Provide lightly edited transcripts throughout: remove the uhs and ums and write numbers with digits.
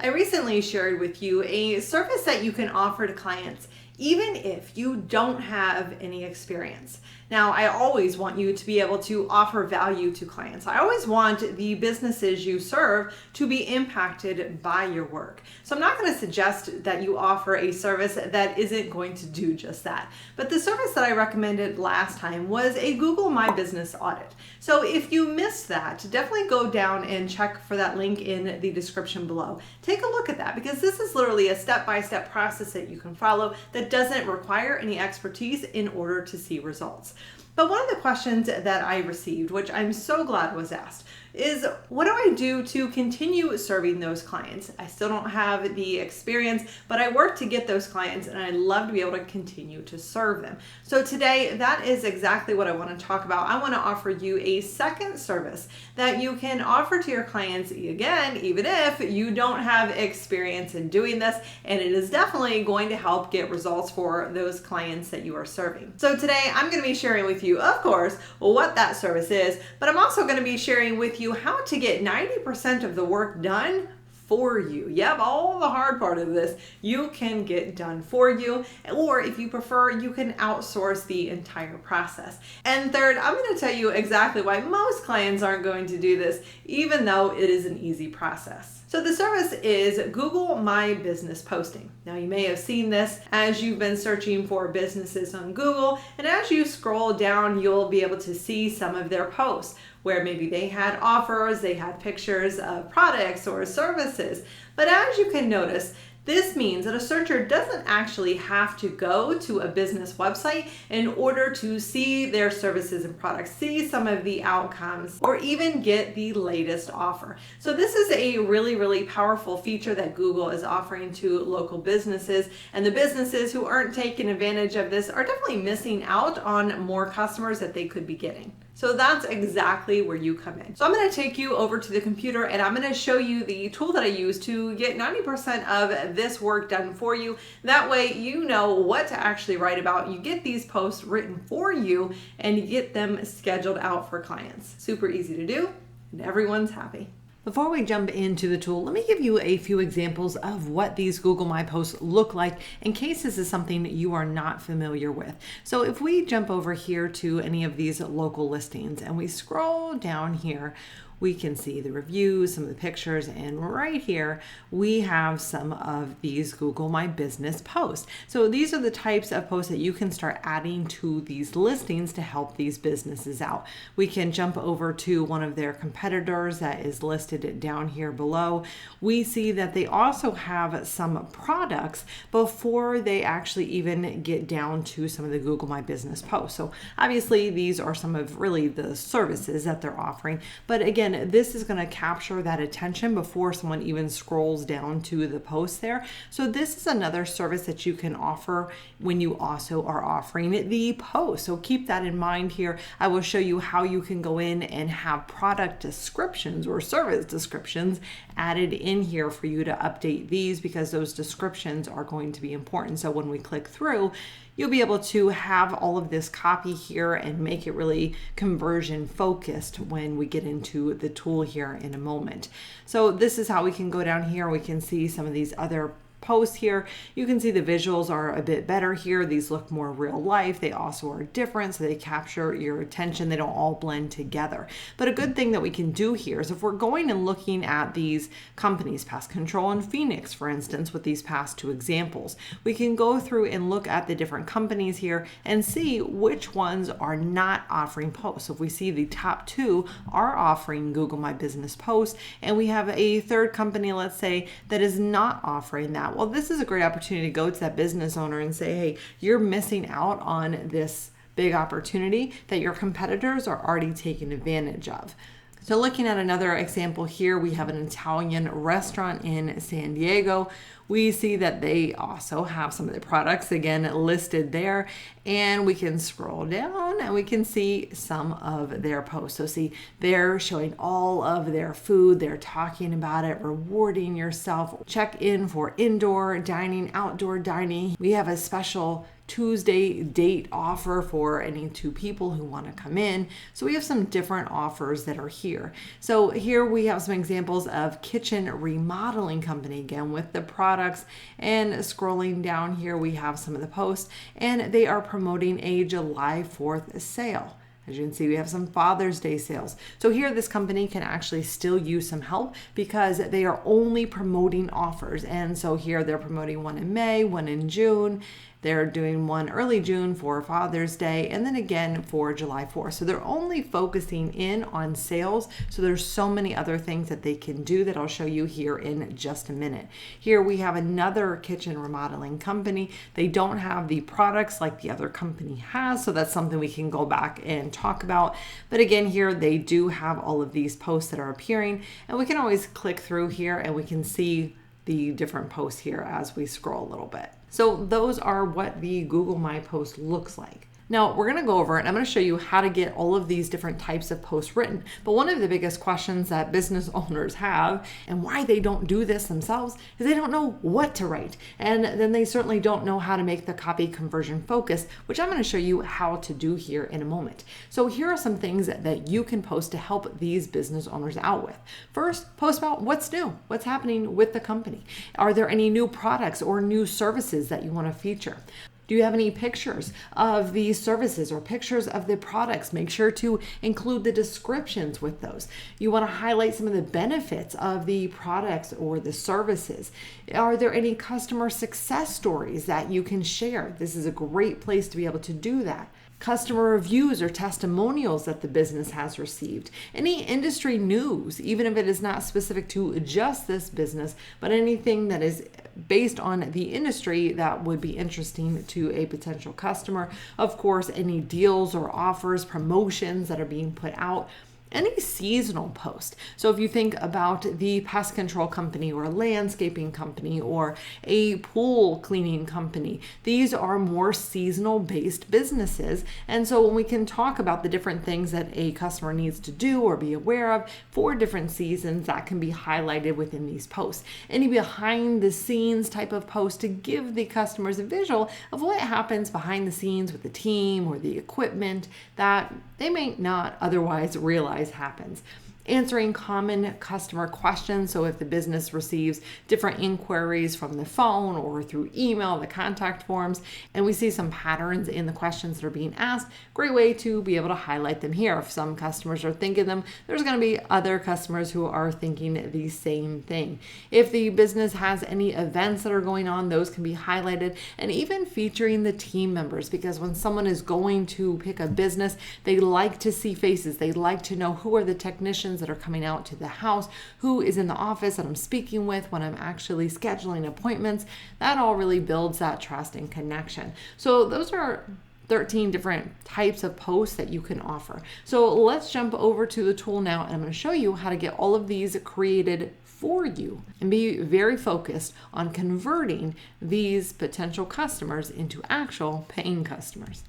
I recently shared with you a service that you can offer to clients even if you don't have any experience. Now, I always want you to be able to offer value to clients. I always want the businesses you serve to be impacted by your work. So I'm not going to suggest that you offer a service that isn't going to do just that. But the service that I recommended last time was a Google My Business audit. So if you missed that, definitely go down and check for that link in the description below. Take a look at that because this is literally a step-by-step process that you can follow that doesn't require any expertise in order to see results. But one of the questions that I received, which I'm so glad was asked, is what do I do to continue serving those clients? I still don't have the experience, but I work to get those clients and I love to be able to continue to serve them. So today, that is exactly what I want to talk about. I want to offer you a second service that you can offer to your clients, again, even if you don't have experience in doing this, and it is definitely going to help get results for those clients that you are serving. So today, I'm going to be sharing with you, of course, what that service is, but I'm also going to be sharing with you how to get 90% of the work done for you. Yep, all the hard part of this you can get done for you, or if you prefer, you can outsource the entire process. And third, I'm going to tell you exactly why most clients aren't going to do this, even though it is an easy process. So the service is Google My Business Posting. Now you may have seen this as you've been searching for businesses on Google, and as you scroll down, you'll be able to see some of their posts where maybe they had offers, they had pictures of products or services. But as you can notice, this means that a searcher doesn't actually have to go to a business website in order to see their services and products, see some of the outcomes, or even get the latest offer. So this is a really, really powerful feature that Google is offering to local businesses, and the businesses who aren't taking advantage of this are definitely missing out on more customers that they could be getting. So that's exactly where you come in. So I'm going to take you over to the computer and I'm going to show you the tool that I use to get 90% of this work done for you. That way you know what to actually write about. You get these posts written for you and you get them scheduled out for clients. Super easy to do and everyone's happy. Before we jump into the tool, let me give you a few examples of what these Google My posts look like in case this is something that you are not familiar with. So if we jump over here to any of these local listings and we scroll down here, we can see the reviews, some of the pictures, and right here we have some of these Google My Business posts. So these are the types of posts that you can start adding to these listings to help these businesses out. We can jump over to one of their competitors that is listed down here below. We see that they also have some products before they actually even get down to some of the Google My Business posts. So obviously these are some of really the services that they're offering, but again, this is going to capture that attention before someone even scrolls down to the post there. So this is another service that you can offer when you also are offering the post. So keep that in mind here. I will show you how you can go in and have product descriptions or service descriptions added in here for you to update these, because those descriptions are going to be important. So when we click through, you'll be able to have all of this copy here and make it really conversion focused when we get into the tool here in a moment. So this is how we can go down here. We can see some of these other posts here. You can see the visuals are a bit better here. These look more real life. They also are different, so they capture your attention. They don't all blend together. But a good thing that we can do here is if we're going and looking at these companies, Pest Control and Phoenix, for instance, with these past two examples, we can go through and look at the different companies here and see which ones are not offering posts. So if we see the top two are offering Google My Business posts, and we have a third company, let's say, that is not offering that, well, this is a great opportunity to go to that business owner and say, hey, you're missing out on this big opportunity that your competitors are already taking advantage of. So looking at another example here, we have an Italian restaurant in San Diego. We see that they also have some of the products again listed there, and we can scroll down and we can see some of their posts. So see, they're showing all of their food. They're talking about it, rewarding yourself. Check in for indoor dining, outdoor dining. We have a special Tuesday date offer for any two people who want to come in. So we have some different offers that are here. So here we have some examples of kitchen remodeling company, again with the products, and scrolling down here we have some of the posts, and they are promoting a July 4th sale. As you can see, we have some Father's Day sales. So here, this company can actually still use some help because they are only promoting offers. And so here they're promoting one in May, one in June. They're doing one early June for Father's Day, and then again for July 4th. So they're only focusing in on sales. So there's so many other things that they can do that I'll show you here in just a minute. Here we have another kitchen remodeling company. They don't have the products like the other company has, so that's something we can go back and talk about. But again, here they do have all of these posts that are appearing, and we can always click through here and we can see the different posts here as we scroll a little bit. So those are what the Google My Post looks like. Now we're going to go over and I'm going to show you how to get all of these different types of posts written. But one of the biggest questions that business owners have, and why they don't do this themselves, is they don't know what to write. And then they certainly don't know how to make the copy conversion focused, which I'm going to show you how to do here in a moment. So here are some things that you can post to help these business owners out with. First, post about what's new, what's happening with the company. Are there any new products or new services that you want to feature? Do you have any pictures of the services or pictures of the products? Make sure to include the descriptions with those. You want to highlight some of the benefits of the products or the services. Are there any customer success stories that you can share? This is a great place to be able to do that. Customer reviews or testimonials that the business has received. Any industry news, even if it is not specific to just this business, but anything that is based on the industry that would be interesting to a potential customer. Of course, any deals or offers, promotions that are being put out. Any seasonal post. So if you think about the pest control company or a landscaping company or a pool cleaning company, these are more seasonal based businesses. And so when we can talk about the different things that a customer needs to do or be aware of for different seasons, that can be highlighted within these posts. Any behind the scenes type of post to give the customers a visual of what happens behind the scenes with the team or the equipment that they may not otherwise realize happens. Answering common customer questions. So if the business receives different inquiries from the phone or through email, the contact forms, and we see some patterns in the questions that are being asked, great way to be able to highlight them here. If some customers are thinking them, there's going to be other customers who are thinking the same thing. If the business has any events that are going on, those can be highlighted, and even featuring the team members, because when someone is going to pick a business, they like to see faces. They like to know who are the technicians that are coming out to the house, who is in the office that I'm speaking with when I'm actually scheduling appointments. That all really builds that trust and connection. So those are 13 different types of posts that you can offer. So let's jump over to the tool now, and I'm going to show you how to get all of these created for you and be very focused on converting these potential customers into actual paying customers.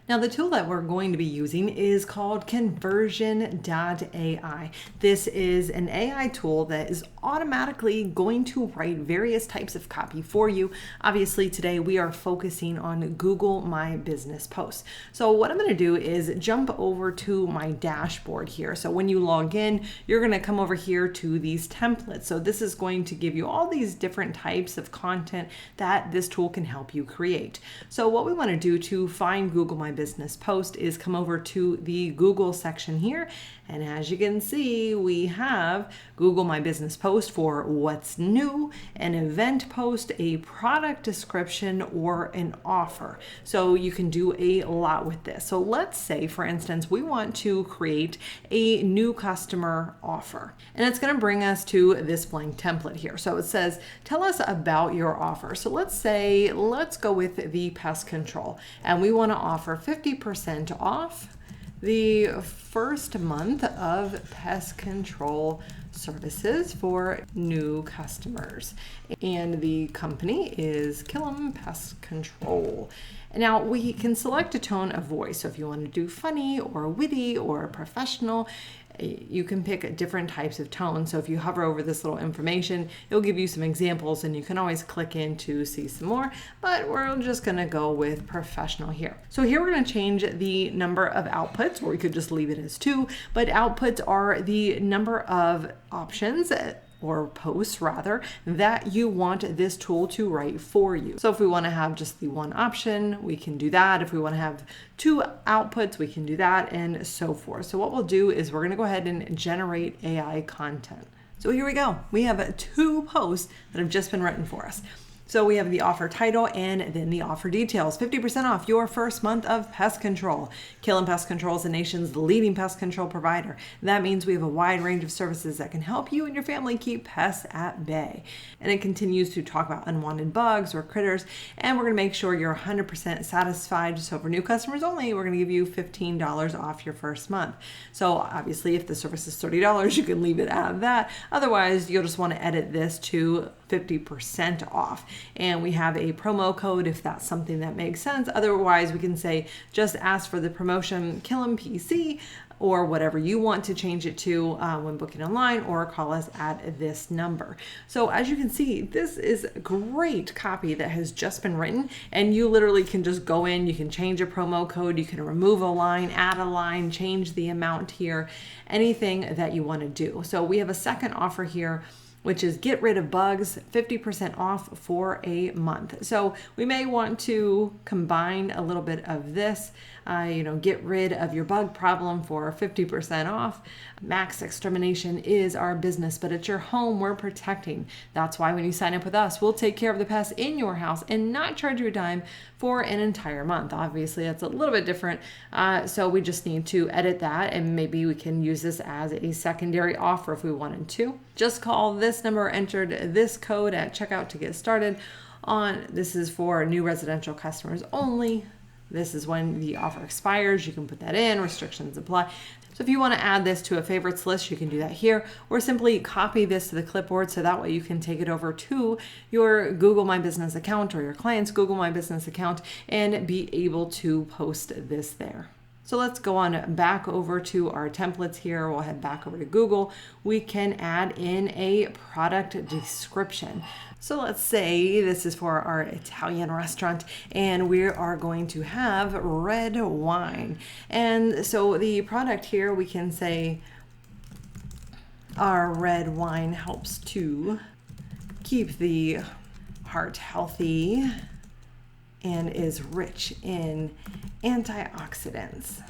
Now, the tool that we're going to be using is called Conversion.ai. This is an AI tool that is automatically going to write various types of copy for you. Obviously, today we are focusing on Google My Business posts. So what I'm going to do is jump over to my dashboard here. So when you log in, you're going to come over here to these templates. So this is going to give you all these different types of content that this tool can help you create. So what we want to do to find Google My Business post is come over to the Google section here, and as you can see, we have Google My Business post for what's new, an event post, a product description, or an offer. So you can do a lot with this. So let's say, for instance, we want to create a new customer offer, and it's going to bring us to this blank template here. So it says, tell us about your offer. So let's go with the pest control, and we want to offer 50% off the first month of pest control services for new customers. And the company is Killam Pest Control. Now we can select a tone of voice. So if you want to do funny or witty or professional, You can pick different types of tones. So if you hover over this little information, it'll give you some examples and you can always click in to see some more, but we're just gonna go with professional here. So here we're gonna change the number of outputs, or we could just leave it as 2, but outputs are the number of options or posts rather, that you want this tool to write for you. So if we want to have just the one option, we can do that. If we want to have 2 outputs, we can do that, and so forth. So what we'll do is we're going to go ahead and generate AI content. So here we go. We have 2 posts that have just been written for us. So we have the offer title and then the offer details. 50% off your first month of pest control. Killen Pest Control is the nation's leading pest control provider. That means we have a wide range of services that can help you and your family keep pests at bay. And it continues to talk about unwanted bugs or critters, and we're going to make sure you're 100% satisfied. So for new customers only, we're going to give you $15 off your first month. So obviously if the service is $30, you can leave it at that. Otherwise, you'll just want to edit this to 50% off. And we have a promo code if that's something that makes sense. Otherwise, we can say just ask for the promotion Killen PC or whatever you want to change it to when booking online, or call us at this number. So as you can see, this is great copy that has just been written, and you literally can just go in, you can change a promo code, you can remove a line, add a line, change the amount here, anything that you want to do. So we have a second offer here, which is get rid of bugs, 50% off for a month. So we may want to combine a little bit of this, get rid of your bug problem for 50% off. Max Extermination is our business, but it's your home we're protecting. That's why when you sign up with us, we'll take care of the pests in your house and not charge you a dime for an entire month. Obviously, that's a little bit different. So we just need to edit that, and maybe we can use this as a secondary offer if we wanted to. Just call this number, entered this code at checkout to get started on. This is for new residential customers only. This is when the offer expires. You can put that in, restrictions apply. So if you want to add this to a favorites list, you can do that here, or simply copy this to the clipboard so that way you can take it over to your Google My Business account or your client's Google My Business account and be able to post this there. So let's go on back over to our templates here. We'll head back over to Google. We can add in a product description. So let's say this is for our Italian restaurant and we are going to have red wine. And so the product here, we can say our red wine helps to keep the heart healthy and is rich in antioxidants.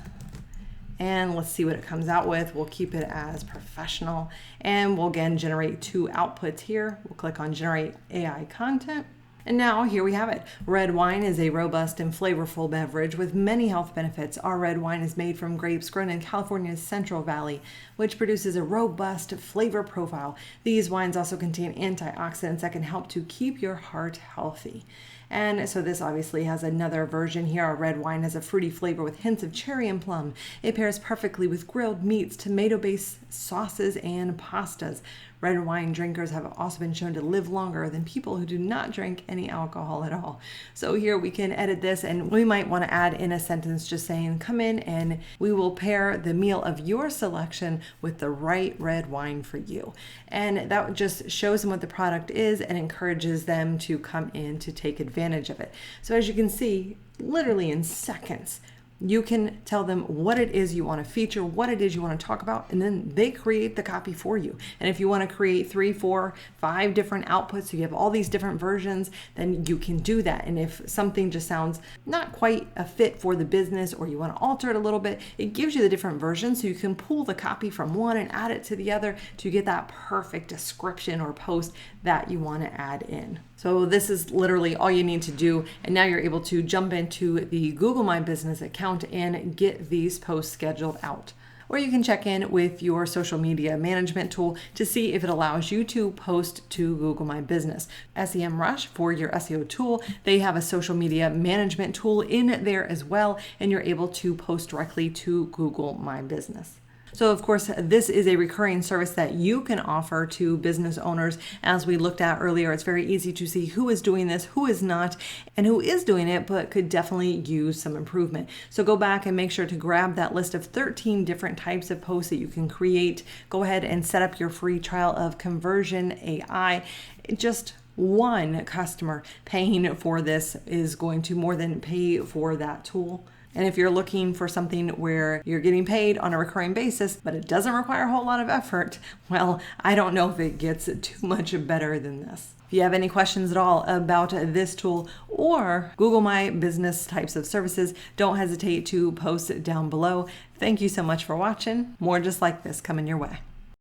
And let's see what it comes out with. We'll keep it as professional, and we'll again generate 2 outputs here. We'll click on generate AI content. And now here we have it. Red wine is a robust and flavorful beverage with many health benefits. Our red wine is made from grapes grown in California's Central Valley, which produces a robust flavor profile. These wines also contain antioxidants that can help to keep your heart healthy. And so this obviously has another version here. Our red wine has a fruity flavor with hints of cherry and plum. It pairs perfectly with grilled meats, tomato-based sauces, and pastas. Red wine drinkers have also been shown to live longer than people who do not drink any alcohol at all. So here we can edit this, and we might want to add in a sentence just saying, come in and we will pair the meal of your selection with the right red wine for you. And that just shows them what the product is and encourages them to come in to take advantage of it. So as you can see, literally in seconds, you can tell them what it is you want to feature, what it is you want to talk about, and then they create the copy for you. And if you want to create 3, 4, 5 different outputs, so you have all these different versions, then you can do that. And if something just sounds not quite a fit for the business, or you want to alter it a little bit, it gives you the different versions so you can pull the copy from one and add it to the other to get that perfect description or post that you want to add in. So this is literally all you need to do, and now you're able to jump into the Google My Business account and get these posts scheduled out. Or you can check in with your social media management tool to see if it allows you to post to Google My Business. SEMrush, for your SEO tool, they have a social media management tool in there as well, and you're able to post directly to Google My Business. So of course, this is a recurring service that you can offer to business owners. As we looked at earlier, it's very easy to see who is doing this, who is not, and who is doing it, but could definitely use some improvement. So go back and make sure to grab that list of 13 different types of posts that you can create. Go ahead and set up your free trial of Conversion AI. Just one customer paying for this is going to more than pay for that tool. And if you're looking for something where you're getting paid on a recurring basis, but it doesn't require a whole lot of effort, well, I don't know if it gets too much better than this. If you have any questions at all about this tool or Google My Business types of services, don't hesitate to post it down below. Thank you so much for watching. More just like this coming your way.